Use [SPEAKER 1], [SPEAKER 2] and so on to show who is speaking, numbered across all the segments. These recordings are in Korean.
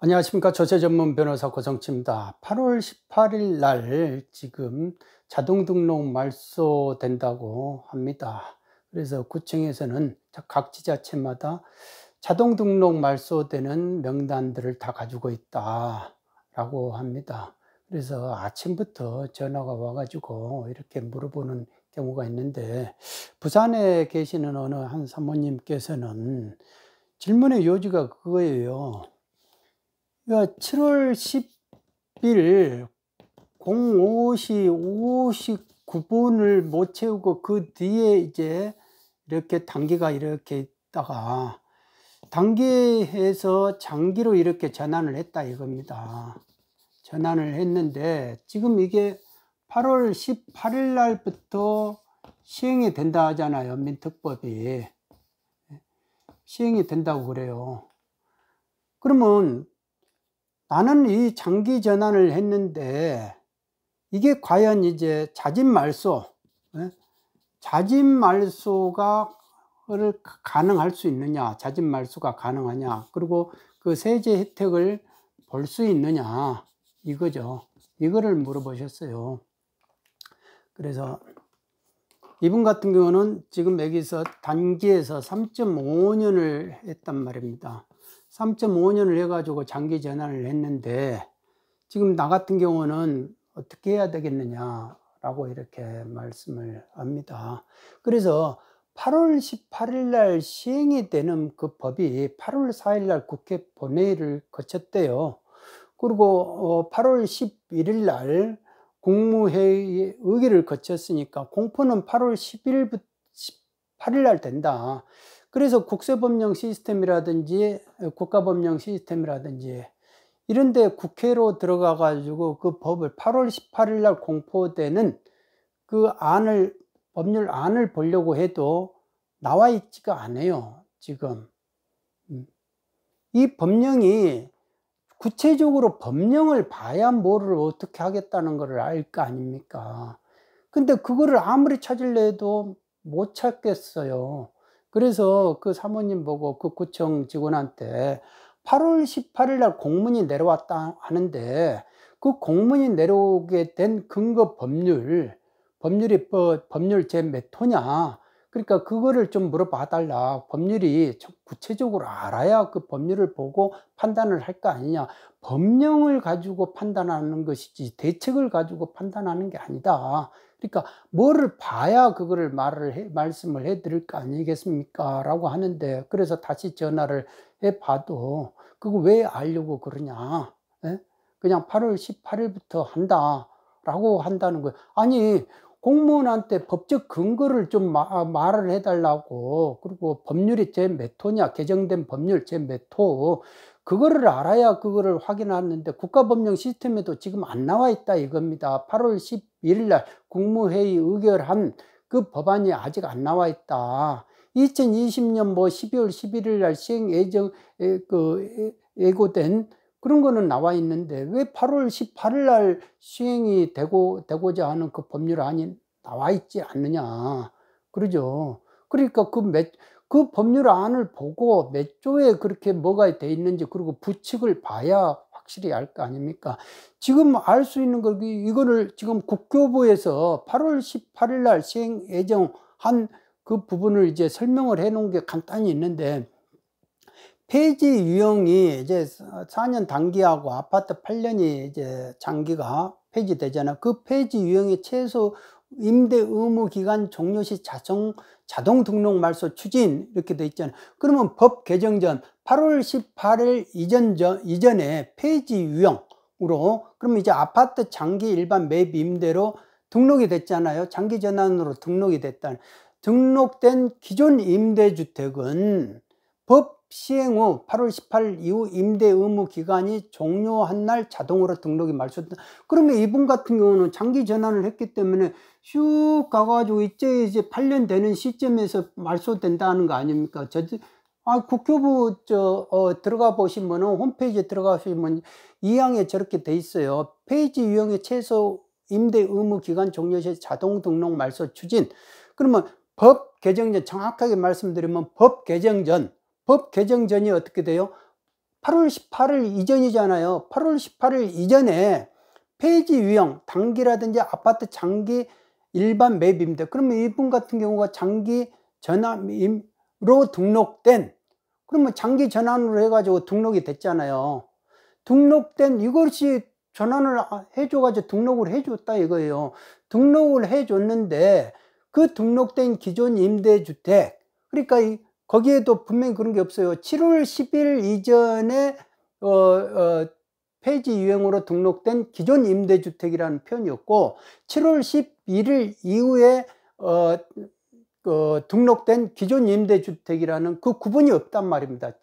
[SPEAKER 1] 안녕하십니까. 조세 전문 변호사 고성치입니다. 8월 18일 날 지금 자동 등록 말소된다고 합니다. 그래서 구청에서는 각 지자체마다 자동 등록 말소되는 명단들을 다 가지고 있다라고 합니다. 그래서 아침부터 전화가 와가지고 이렇게 물어보는 경우가 있는데, 부산에 계시는 어느 한 사모님께서는 질문의 요지가 그거예요. 7월 10일 05시 59분을 못 채우고 그 뒤에 이제 이렇게 단기가 이렇게 있다가 단기에서 장기로 이렇게 전환을 했다 이겁니다. 전환을 했는데 지금 이게 8월 18일 날부터 시행이 된다 하잖아요. 민특법이 시행이 된다고 그래요. 그러면 나는 이 장기 전환을 했는데 이게 과연 이제 자진 말소, 자진 말소가 가능할 수 있느냐, 자진 말소가 가능하냐, 그리고 그 세제 혜택을 볼 수 있느냐, 이거죠. 이거를 물어보셨어요. 그래서 이분 같은 경우는 지금 여기서 단기에서 3.5년을 했단 말입니다. 3.5년을 해가지고 장기 전환을 했는데 지금 나 같은 경우는 어떻게 해야 되겠느냐라고 이렇게 말씀을 합니다. 그래서 8월 18일 날 시행이 되는 그 법이 8월 4일 날 국회 본회의를 거쳤대요. 그리고 8월 11일 날 국무회의 의결을 거쳤으니까 공포는 8월 18일 날 된다. 그래서 국세법령 시스템이라든지 국가법령 시스템이라든지 이런데 국회로 들어가 가지고 그 법을 8월 18일 날 공포되는 그 안을, 법률 안을 보려고 해도 나와 있지가 않아요. 지금 이 법령이 구체적으로 법령을 봐야 뭐를 어떻게 하겠다는 것을 알 거 아닙니까? 근데 그거를 아무리 찾으려 해도 못 찾겠어요. 그래서 그 사모님 보고 그 구청 직원한테 8월 18일 날 공문이 내려왔다 하는데 그 공문이 내려오게 된 근거 법률이 법률 제 몇 호냐, 그러니까 그거를 좀 물어봐 달라. 법률이 구체적으로 알아야 그 법률을 보고 판단을 할 거 아니냐. 법령을 가지고 판단하는 것이지 대책을 가지고 판단하는 게 아니다. 그러니까 뭐를 봐야 그거를 말씀을 해 드릴 거 아니겠습니까? 라고 하는데, 그래서 다시 전화를 해 봐도 그거 왜 알려고 그러냐. 예? 그냥 8월 18일부터 한다 라고 한다는 거예요. 아니, 공무원한테 법적 근거를 좀 말을 해달라고, 그리고 법률이 제 몇 호냐, 개정된 법률 제 몇 호, 그거를 알아야 그거를 확인하는데 국가법령 시스템에도 지금 안 나와 있다 이겁니다. 8월 11일 날 국무회의 의결한 그 법안이 아직 안 나와 있다. 2020년 12월 11일 날 시행 예고된 그런 거는 나와 있는데 왜 8월 18일 날 시행이 되고자 하는 그 법률안이 나와 있지 않느냐. 그러죠. 그러니까 그 법률안을 보고 몇 조에 그렇게 뭐가 돼 있는지, 그리고 부칙을 봐야 확실히 알 거 아닙니까? 지금 알 수 있는 거, 이거를 지금 국교부에서 8월 18일 날 시행 예정한 그 부분을 이제 설명을 해 놓은 게 간단히 있는데, 폐지 유형이 이제 4년 단기하고 아파트 8년이 이제 장기가 폐지되잖아. 그 폐지 유형이 최소 임대 의무 기간 종료 시 자동 등록 말소 추진 이렇게 돼 있잖아요. 그러면 법 개정 전 8월 18일 이전에 폐지 유형으로, 그러면 이제 아파트 장기 일반 매입 임대로 등록이 됐잖아요. 장기 전환으로 등록이 됐다. 등록된 기존 임대주택은 법 시행 후 8월 18일 이후 임대 의무 기간이 종료한 날 자동으로 등록이 말소된다. 그러면 이분 같은 경우는 장기 전환을 했기 때문에 슉 가가지고 이제 8년 되는 시점에서 말소된다는 거 아닙니까? 국교부 들어가 보시면은, 홈페이지에 들어가시면 2항에 저렇게 돼 있어요. 폐지 유형의 최소 임대 의무 기간 종료 시 자동 등록 말소 추진. 그러면 법 개정 전, 정확하게 말씀드리면 법 개정 전이 어떻게 돼요? 8월 18일 이전이잖아요. 8월 18일 이전에 폐지 유형, 단기라든지 아파트 장기 일반 매입입니다. 그러면 이분 같은 경우가 장기 전환으로 등록된, 그러면 장기 전환으로 해가지고 등록이 됐잖아요. 등록된 이것이 전환을 해줘가지고 등록을 해줬다 이거예요. 등록을 해줬는데 그 등록된 기존 임대주택, 그러니까 거기에도 분명히 그런 게 없어요. 7월 10일 이전에 폐지 유형으로 등록된 기존 임대주택이라는 표현이었고, 7월 11일 이후에 등록된 기존 임대주택이라는 그 구분이 없단 말입니다.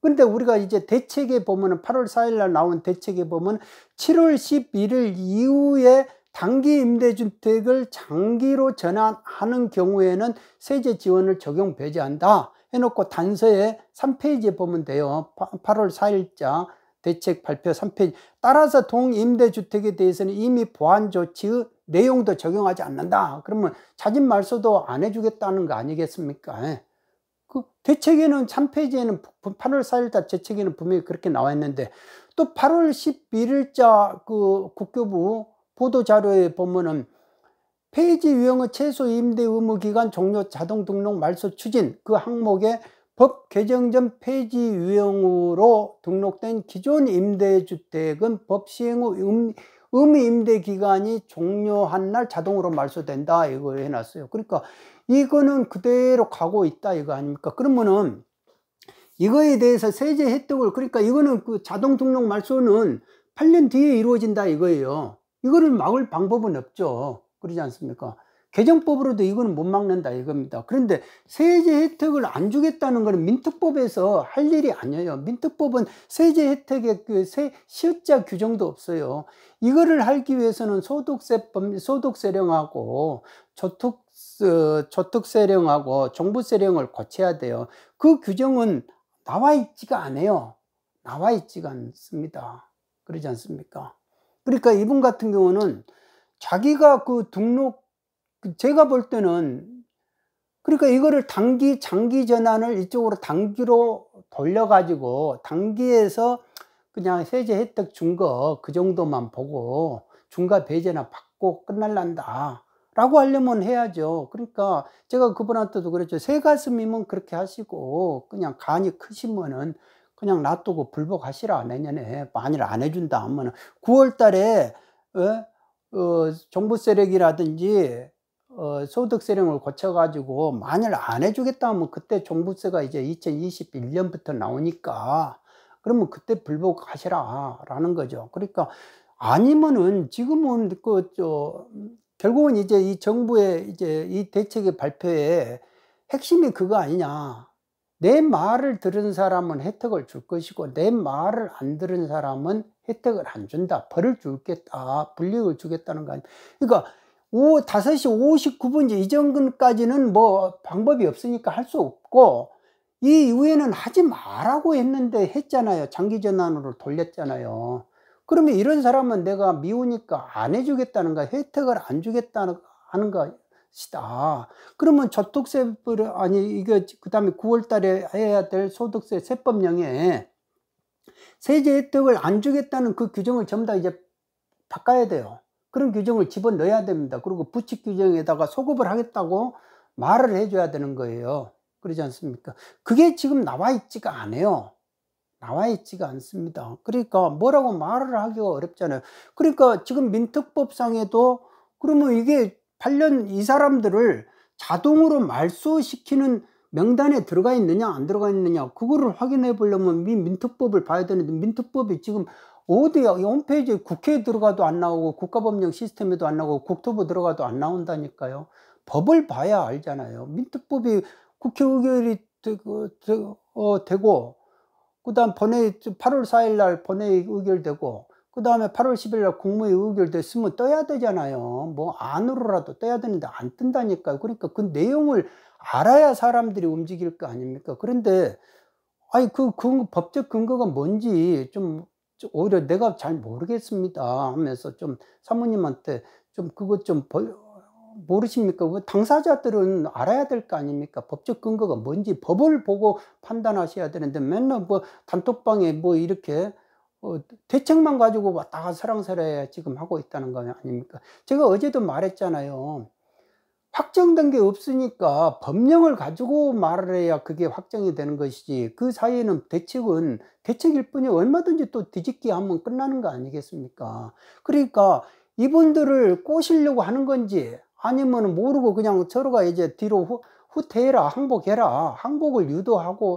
[SPEAKER 1] 근데 우리가 이제 대책에 보면은 8월 4일 날 나온 대책에 보면 7월 11일 이후에 단기 임대주택을 장기로 전환하는 경우에는 세제 지원을 적용 배제한다 해놓고 단서에 3페이지에 보면 돼요. 8월 4일자 대책 발표 3페이지. 따라서 동임대주택에 대해서는 이미 보완 조치의 내용도 적용하지 않는다. 그러면 자진 말소도 안 해주겠다는 거 아니겠습니까? 그 대책에는 3페이지에는 8월 4일자 대책에는 분명히 그렇게 나와 있는데, 또 8월 11일자 그 국교부 보도자료에 보면은 폐지 유형의 최소 임대 의무 기간 종료 자동 등록 말소 추진 그 항목에 법 개정 전 폐지 유형으로 등록된 기존 임대주택은 법 시행 후 의무 임대 기간이 종료한 날 자동으로 말소된다 이거 해놨어요. 그러니까 이거는 그대로 가고 있다 이거 아닙니까? 그러면은 이거에 대해서 세제 혜택을, 그러니까 이거는 그 자동 등록 말소는 8년 뒤에 이루어진다 이거예요. 이거를 막을 방법은 없죠. 그러지 않습니까? 개정법으로도 이거는 못 막는다 이겁니다. 그런데 세제 혜택을 안 주겠다는 것은 민특법에서 할 일이 아니에요. 민특법은 세제 혜택의 그 시효자 규정도 없어요. 이거를 하기 위해서는 소득세령하고 저축세령하고 종부세령을 고쳐야 돼요. 그 규정은 나와 있지가 않아요. 나와 있지가 않습니다. 그러지 않습니까? 그러니까 이분 같은 경우는 자기가 그 등록, 제가 볼 때는, 그러니까 이거를 단기, 장기 전환을 이쪽으로 단기로 돌려가지고 단기에서 그냥 세제 혜택 준 거 그 정도만 보고 중과 배제나 받고 끝날란다 라고 하려면 해야죠. 그러니까 제가 그분한테도 그랬죠. 새 가슴이면 그렇게 하시고 그냥 간이 크시면은 그냥 놔두고 불복하시라. 내년에 만일 안 해준다 하면은 9월 달에 종부세력이라든지 소득세령을 고쳐가지고 만일 안 해주겠다 하면 그때 종부세가 이제 2021년부터 나오니까 그러면 그때 불복하시라 라는 거죠. 그러니까 아니면은 지금은 결국은 이제 이 정부의 이제 이 대책의 발표에 핵심이 그거 아니냐. 내 말을 들은 사람은 혜택을 줄 것이고 내 말을 안 들은 사람은 혜택을 안 준다. 벌을 주겠다. 불이익을 주겠다는 거 아니에요. 그러니까 5시 59분 이전까지는 뭐 방법이 없으니까 할 수 없고 이 이후에는 하지 말라고 했는데 했잖아요. 장기 전환으로 돌렸잖아요. 그러면 이런 사람은 내가 미우니까 안 해주겠다는 거야. 혜택을 안 주겠다는 하는 것이다. 그러면 저축세를 아니 이거 그다음에 9월 달에 해야 될 소득세 세법령에 세제 혜택을 안 주겠다는 그 규정을 전부 다 이제 바꿔야 돼요. 그런 규정을 집어넣어야 됩니다. 그리고 부칙 규정에다가 소급을 하겠다고 말을 해줘야 되는 거예요. 그러지 않습니까? 그게 지금 나와 있지가 않아요. 나와 있지가 않습니다. 그러니까 뭐라고 말을 하기가 어렵잖아요. 그러니까 지금 민특법상에도 그러면 이게 8년 이 사람들을 자동으로 말소시키는 명단에 들어가 있느냐 안 들어가 있느냐 그거를 확인해 보려면 민특법을 봐야 되는데 민특법이 지금 어디야? 홈페이지에 국회에 들어가도 안 나오고 국가법령 시스템에도 안 나오고 국토부 들어가도 안 나온다니까요. 법을 봐야 알잖아요. 민특법이 국회 의결이 되고 그다음 본회의 8월 4일 날 본회의 의결되고 그다음에 8월 10일 날 국무회의 의결됐으면 떠야 되잖아요. 뭐 안으로라도 떠야 되는데 안 뜬다니까요. 그러니까 그 내용을 알아야 사람들이 움직일 거 아닙니까? 그런데 아니 그 법적 근거가 뭔지 좀 오히려 내가 잘 모르겠습니다 하면서 좀 사모님한테 좀 그것 좀 모르십니까? 당사자들은 알아야 될 거 아닙니까? 법적 근거가 뭔지 법을 보고 판단하셔야 되는데 맨날 뭐 단톡방에 뭐 이렇게 대책만 가지고 왔다가 설왕설래 지금 하고 있다는 거 아닙니까? 제가 어제도 말했잖아요. 확정된 게 없으니까 법령을 가지고 말을 해야 그게 확정이 되는 것이지, 그 사이에는 대책은 대책일 뿐이 얼마든지 또 뒤집기 하면 끝나는 거 아니겠습니까? 그러니까 이분들을 꼬시려고 하는 건지 아니면 모르고 그냥 서로가 이제 뒤로 후퇴해라, 항복해라, 항복을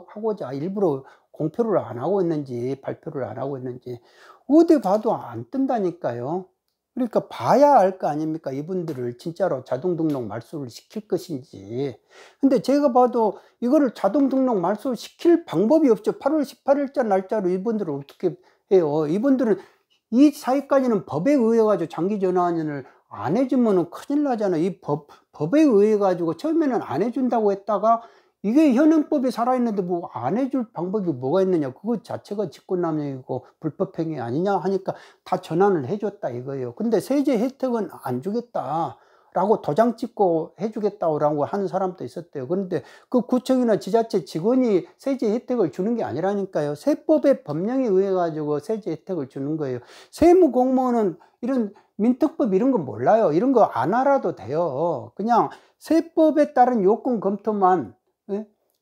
[SPEAKER 1] 하고자 일부러 공표를 안 하고 있는지 발표를 안 하고 있는지 어디 봐도 안 뜬다니까요. 그러니까 봐야 알 거 아닙니까? 이분들을 진짜로 자동 등록 말소를 시킬 것인지. 근데 제가 봐도 이거를 자동 등록 말소 시킬 방법이 없죠. 8월 18일자 날짜로 이분들을 어떻게 해요? 이분들은 이 사이까지는 법에 의해 가지고 장기 전환을 안 해주면 큰일 나잖아요. 이 법에 의해 가지고 처음에는 안 해준다고 했다가 이게 현행법이 살아있는데 뭐 안 해줄 방법이 뭐가 있느냐, 그것 자체가 직권남용이고 불법행위 아니냐 하니까 다 전환을 해줬다 이거예요. 근데 세제 혜택은 안 주겠다 라고 도장 찍고 해주겠다고 하는 사람도 있었대요. 그런데 그 구청이나 지자체 직원이 세제 혜택을 주는 게 아니라니까요. 세법의 법령에 의해 가지고 세제 혜택을 주는 거예요. 세무공무원은 이런 민특법 이런 거 몰라요. 이런 거 안 알아도 돼요. 그냥 세법에 따른 요건 검토만,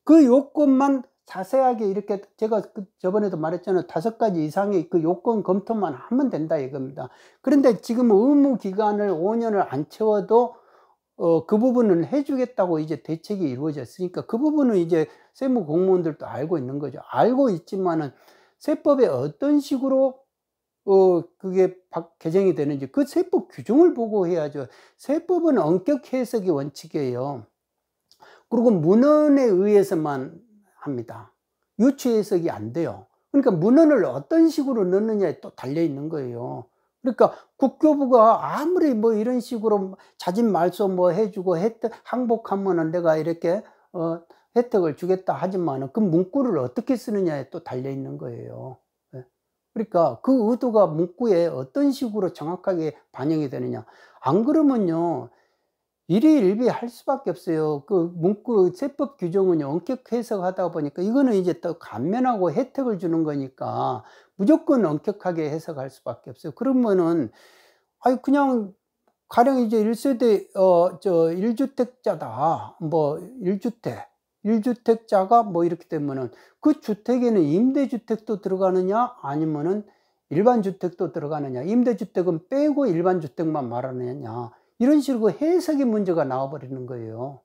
[SPEAKER 1] 그 요건만 자세하게 이렇게 제가 저번에도 말했잖아요. 5가지 이상의 그 요건 검토만 하면 된다 이겁니다. 그런데 지금 의무 기간을 5년을 안 채워도 그 부분은 해주겠다고 이제 대책이 이루어졌으니까 그 부분은 이제 세무 공무원들도 알고 있는 거죠. 알고 있지만은 세법에 어떤 식으로 그게 개정이 되는지 그 세법 규정을 보고 해야죠. 세법은 엄격 해석이 원칙이에요. 그리고 문헌에 의해서만 합니다. 유추 해석이 안 돼요. 그러니까 문헌을 어떤 식으로 넣느냐에 또 달려 있는 거예요. 그러니까 국교부가 아무리 뭐 이런 식으로 자진 말소 뭐 해주고 항복하면은 내가 이렇게 혜택을 주겠다 하지만은 그 문구를 어떻게 쓰느냐에 또 달려 있는 거예요. 그러니까 그 의도가 문구에 어떤 식으로 정확하게 반영이 되느냐. 안 그러면요 일희일비 할 수밖에 없어요. 그 문구 세법 규정은 엄격 해석하다 보니까 이거는 이제 또 감면하고 혜택을 주는 거니까 무조건 엄격하게 해석할 수밖에 없어요. 그러면은 아니 그냥 가령 이제 1세대 1주택자다. 뭐 1주택자가 뭐 이렇게 되면은 그 주택에는 임대주택도 들어가느냐 아니면은 일반주택도 들어가느냐, 임대주택은 빼고 일반주택만 말하느냐, 이런 식으로 해석의 문제가 나와버리는 거예요.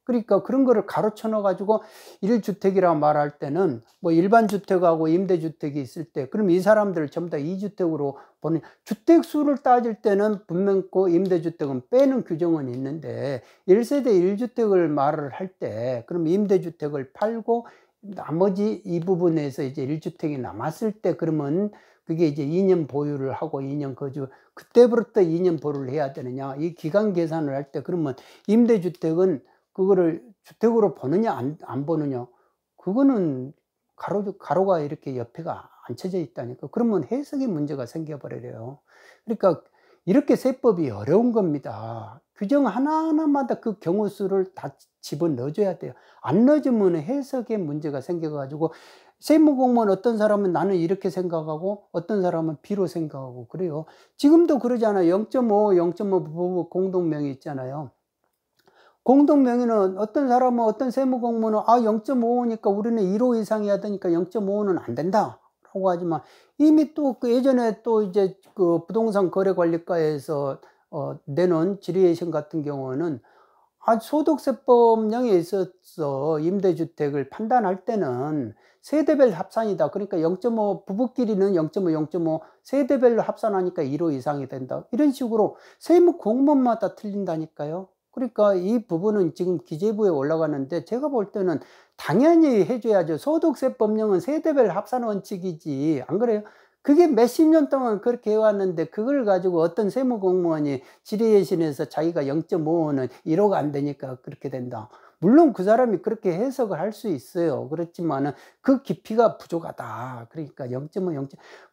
[SPEAKER 1] 그러니까 그런 거를 가로쳐 넣어 가지고 1주택이라고 말할 때는 뭐 일반주택하고 임대주택이 있을 때 그럼 이 사람들을 전부 다 2주택으로 보는, 주택수를 따질 때는 분명 그 임대주택은 빼는 규정은 있는데 1세대 1주택을 말을 할 때 그럼 임대주택을 팔고 나머지 이 부분에서 이제 1주택이 남았을 때 그러면 그게 이제 2년 보유를 하고 2년 거주, 그때부터 2년 보유를 해야 되느냐, 이 기간 계산을 할 때 그러면 임대주택은 그거를 주택으로 보느냐 안 보느냐, 그거는 가로가 이렇게 옆에가 안 쳐져 있다니까. 그러면 해석의 문제가 생겨버려요. 그러니까 이렇게 세법이 어려운 겁니다. 규정 하나하나마다 그 경우 수를 다 집어넣어줘야 돼요. 안 넣어주면 해석의 문제가 생겨가지고 세무공무원 어떤 사람은 나는 이렇게 생각하고 어떤 사람은 B로 생각하고 그래요. 지금도 그러잖아요. 0.5, 0.5 부부 공동명의 있잖아요. 공동명의는 어떤 사람은 어떤 세무공무원은 0.5니까 우리는 1호 이상이어야 되니까 0.5는 안 된다 라고 하지만 이미 또 그 예전에 또 이제 그 부동산 거래관리과에서 내놓은 질의예신 같은 경우는 소득세법령에 있어서 임대주택을 판단할 때는 세대별 합산이다. 그러니까 0.5 부부끼리는 0.5, 0.5 세대별로 합산하니까 1호 이상이 된다. 이런 식으로 세무 공무원마다 틀린다니까요. 그러니까 이 부분은 지금 기재부에 올라가는데 제가 볼 때는 당연히 해줘야죠. 소득세법령은 세대별 합산 원칙이지 안 그래요? 그게 몇십 년 동안 그렇게 해왔는데 그걸 가지고 어떤 세무공무원이 질의예신에서 자기가 0.5는 1호가 안 되니까 그렇게 된다. 물론 그 사람이 그렇게 해석을 할 수 있어요. 그렇지만은 그 깊이가 부족하다. 그러니까 0.5, 0.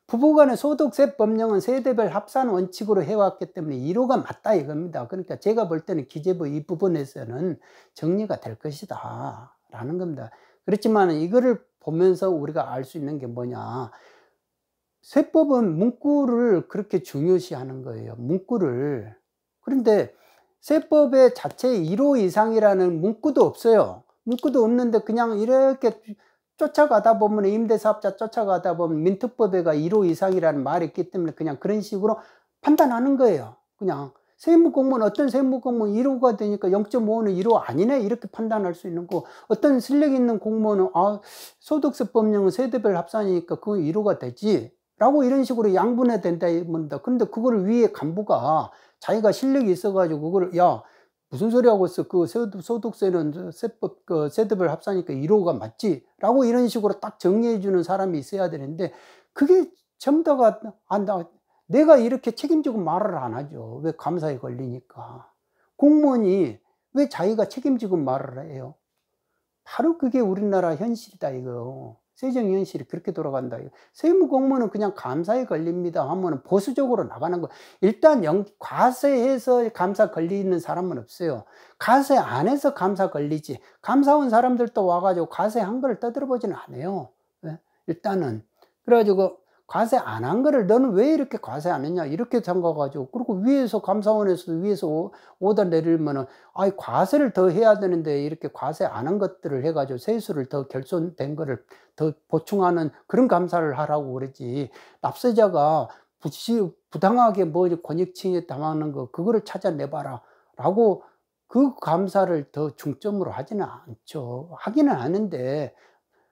[SPEAKER 1] 부부간의 소득세 법령은 세대별 합산 원칙으로 해왔기 때문에 이로가 맞다 이겁니다. 그러니까 제가 볼 때는 기재부 이 부분에서는 정리가 될 것이다 라는 겁니다. 그렇지만 이거를 보면서 우리가 알 수 있는 게 뭐냐, 세법은 문구를 그렇게 중요시하는 거예요. 문구를. 그런데 세법의 자체 1호 이상이라는 문구도 없어요. 문구도 없는데 그냥 이렇게 쫓아가다 보면, 임대사업자 쫓아가다 보면 민특법에가 1호 이상이라는 말이 있기 때문에 그냥 그런 식으로 판단하는 거예요. 그냥 세무공무원, 어떤 세무공무원 1호가 되니까 0.5는 1호 아니네 이렇게 판단할 수 있는 거고, 어떤 실력 있는 공무원은 소득세 법령은 세대별 합산이니까 그건 1호가 되지 라고 이런 식으로 양분해 된다 입니다. 그런데 그거를 위에 간부가 자기가 실력이 있어가지고 그걸, 야 무슨 소리 하고 있어, 그 소득세는 세법 그 세대별 합산이니까 1호가 맞지 라고 이런 식으로 딱 정리해 주는 사람이 있어야 되는데, 그게 전부 다가 내가 이렇게 책임지고 말을 안 하죠. 왜? 감사에 걸리니까. 공무원이 왜 자기가 책임지고 말을 해요? 바로 그게 우리나라 현실이다 이거. 세정 현실이 그렇게 돌아간다. 세무공무원은 그냥 감사에 걸립니다 하면 보수적으로 나가는 거. 일단 과세해서 감사 걸리는 사람은 없어요. 과세 안 해서 감사 걸리지. 감사원 사람들도 와가지고 과세한 거를 떠들어보지는 않아요. 네? 일단은. 그래가지고 과세 안 한 거를 너는 왜 이렇게 과세 안 했냐 이렇게 잠가가지고, 그리고 위에서 감사원에서 위에서 오다 내리면은 과세를 더 해야 되는데 이렇게 과세 안 한 것들을 해가지고 세수를 더 결손된 거를 더 보충하는 그런 감사를 하라고 그러지, 납세자가 부당하게 뭐 권익침해 당하는 거 그거를 찾아내봐라 라고 그 감사를 더 중점으로 하지는 않죠. 하기는 하는데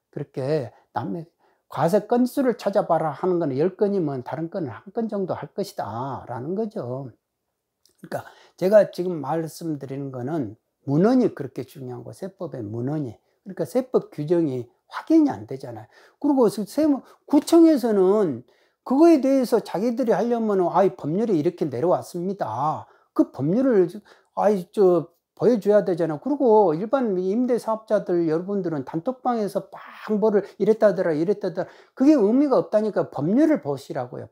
[SPEAKER 1] 그렇게 남의 과세 건수를 찾아봐라 하는 거는 10건이면 다른 건은 1건 정도 할 것이다 라는 거죠. 그러니까 제가 지금 말씀드리는 거는 문헌이 그렇게 중요한 거, 세법의 문헌이. 그러니까 세법 규정이 확인이 안 되잖아요. 그리고 구청에서는 그거에 대해서 자기들이 하려면 법률이 이렇게 내려왔습니다. 그 법률을 보여줘야 되잖아. 그리고 일반 임대사업자들 여러분들은 단톡방에서 막 뭐를 이랬다더라 이랬다더라, 그게 의미가 없다니까 법률을 보시라고요.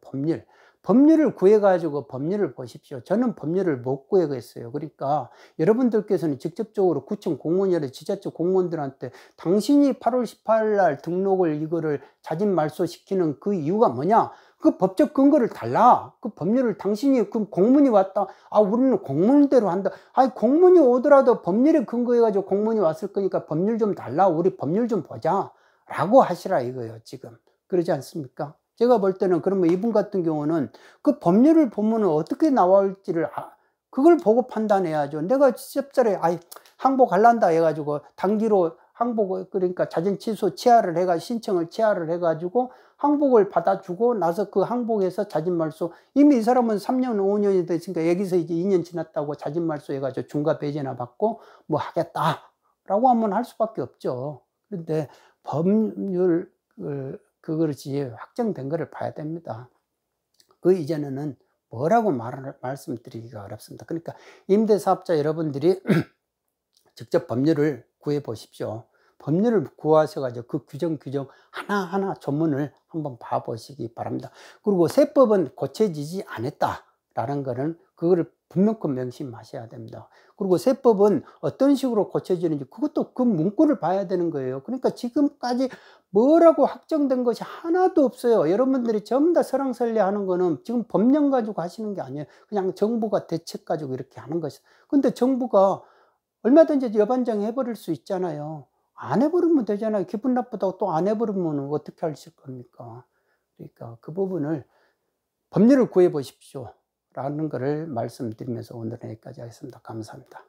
[SPEAKER 1] 법률을 구해가지고 법률을 보십시오. 저는 법률을 못 구해겠어요. 그러니까 여러분들께서는 직접적으로 구청 공무원이나 지자체 공무원들한테 당신이 8월 18일 날 등록을 이거를 자진 말소시키는 그 이유가 뭐냐, 그 법적 근거를 달라. 그 법률을 당신이, 그 공문이 왔다, 우리는 공문대로 한다. 공문이 오더라도 법률에 근거해가지고 공문이 왔을 거니까 법률 좀 달라, 우리 법률 좀 보자 라고 하시라 이거예요 지금. 그러지 않습니까? 제가 볼 때는 그러면 이분 같은 경우는 그 법률을 보면 어떻게 나올지를 그걸 보고 판단해야죠. 내가 섭절에 항복할란다 해가지고 단기로 항복, 그러니까 자진 취소 취하를 해가지고 신청을 취하를 해가지고 항복을 받아주고 나서 그 항복에서 자진 말소, 이미 이 사람은 3년 5년이 됐으니까 여기서 이제 2년 지났다고 자진 말소 해가지고 중과 배제나 받고 뭐 하겠다 라고 하면 할 수밖에 없죠. 그런데 법률 그것이 확정된 거를 봐야 됩니다. 그 이전에는 뭐라고 말씀드리기가 어렵습니다. 그러니까 임대사업자 여러분들이 직접 법률을 구해 보십시오. 법률을 구하셔가지고 그 규정 하나하나 전문을 한번 봐보시기 바랍니다. 그리고 세법은 고쳐지지 않았다라는 거는 그거를 분명히 명심하셔야 됩니다. 그리고 세법은 어떤 식으로 고쳐지는지 그것도 그 문구를 봐야 되는 거예요. 그러니까 지금까지 뭐라고 확정된 것이 하나도 없어요. 여러분들이 전부 다 설왕설래 하는 거는 지금 법령 가지고 하시는 게 아니에요. 그냥 정부가 대책 가지고 이렇게 하는 것이. 근데 정부가 얼마든지 여반장 해버릴 수 있잖아요. 안 해버리면 되잖아요. 기분 나쁘다고 또 안 해버리면 어떻게 하실 겁니까? 그러니까 그 부분을 법률을 구해 보십시오 라는 것을 말씀드리면서 오늘은 여기까지 하겠습니다. 감사합니다.